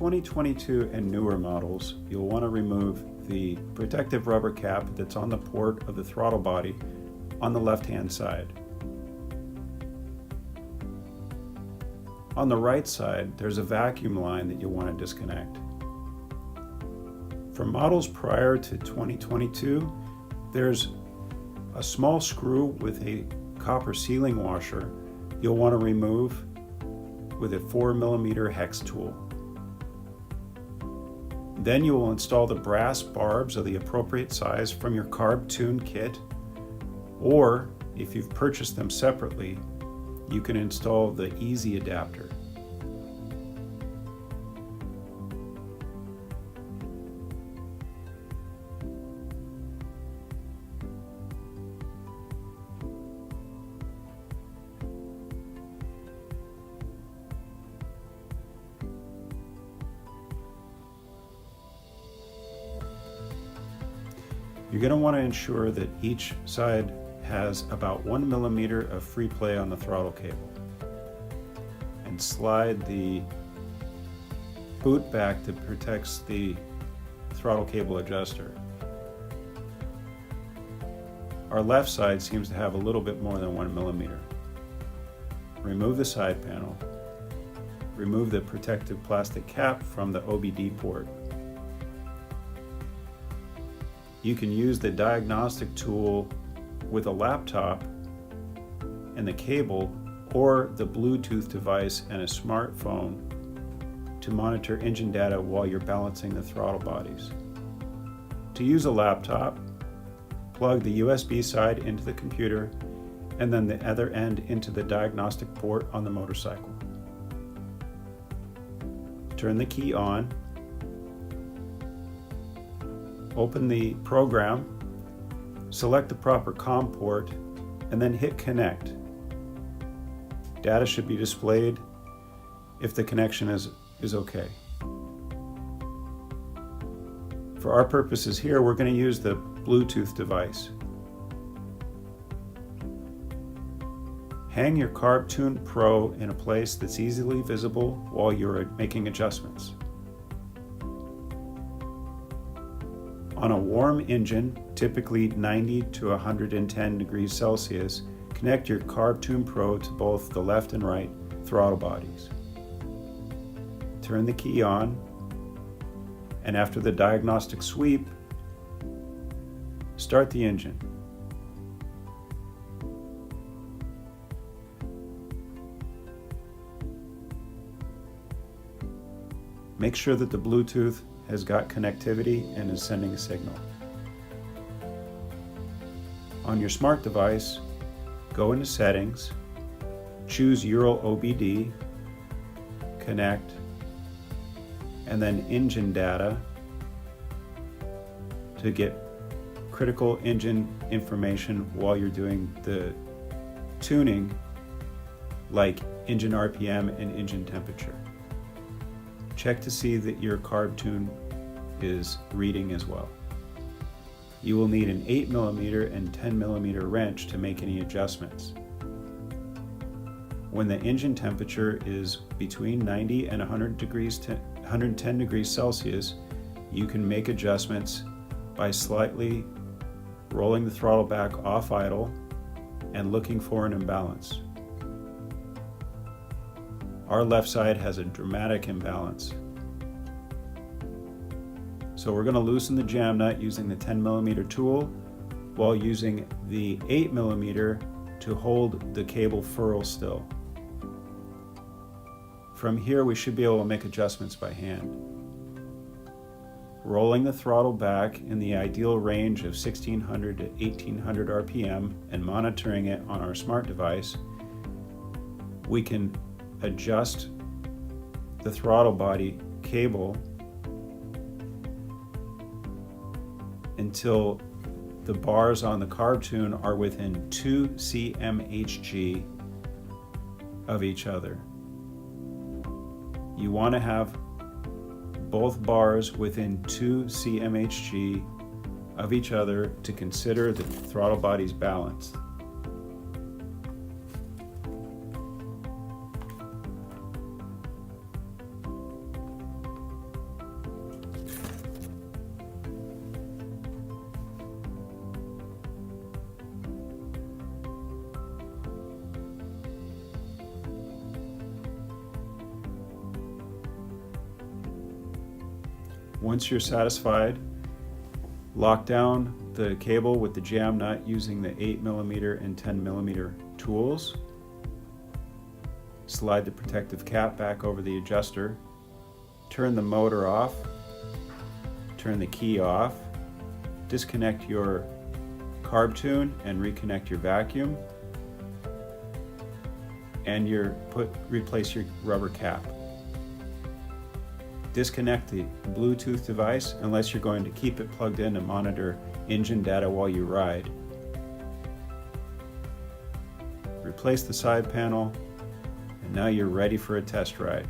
2022 and newer models, you'll want to remove the protective rubber cap that's on the port of the throttle body on the left-hand side. On the right side, there's a vacuum line that you'll want to disconnect. For models prior to 2022, there's a small screw with a copper sealing washer you'll want to remove with a 4mm hex tool. Then you will install the brass barbs of the appropriate size from your carb tune kit, or if you've purchased them separately, you can install the easy adapter. You're going to want to ensure that each side has about 1 millimeter of free play on the throttle cable, and slide the boot back that protects the throttle cable adjuster. Our left side seems to have a little bit more than 1 millimeter. Remove the side panel. Remove the protective plastic cap from the OBD port. You can use the diagnostic tool with a laptop and the cable, or the Bluetooth device and a smartphone to monitor engine data while you're balancing the throttle bodies. To use a laptop, plug the USB side into the computer and then the other end into the diagnostic port on the motorcycle. Turn the key on. Open the program, select the proper COM port, and then hit connect. Data should be displayed if the connection is okay. For our purposes here, we're going to use the Bluetooth device. Hang your Carb Tune Pro in a place that's easily visible while you're making adjustments. On a warm engine, typically 90 to 110 degrees Celsius, connect your Carb Tune Pro to both the left and right throttle bodies. Turn the key on, and after the diagnostic sweep, start the engine. Make sure that the Bluetooth has got connectivity and is sending a signal. On your smart device, go into Settings, choose URAL OBD, connect, and then Engine Data to get critical engine information while you're doing the tuning, like engine RPM and engine temperature. Check to see that your carb tune is reading as well. You will need an 8mm and 10mm wrench to make any adjustments. When the engine temperature is between 90 and 110 degrees Celsius, you can make adjustments by slightly rolling the throttle back off idle and looking for an imbalance. Our left side has a dramatic imbalance. So we're going to loosen the jam nut using the 10mm tool while using the 8mm to hold the cable furl still. From here we should be able to make adjustments by hand. Rolling the throttle back in the ideal range of 1600 to 1800 RPM and monitoring it on our smart device, we can adjust the throttle body cable until the bars on the carb tune are within 2 cmHg of each other. You want to have both bars within 2 cmHg of each other to consider the throttle body's balanced. Once you're satisfied, lock down the cable with the jam nut using the 8mm and 10mm tools. Slide the protective cap back over the adjuster. Turn the motor off. Turn the key off. Disconnect your carb tune and reconnect your vacuum. And replace your rubber cap. Disconnect the Bluetooth device unless you're going to keep it plugged in to monitor engine data while you ride. Replace the side panel, and now you're ready for a test ride.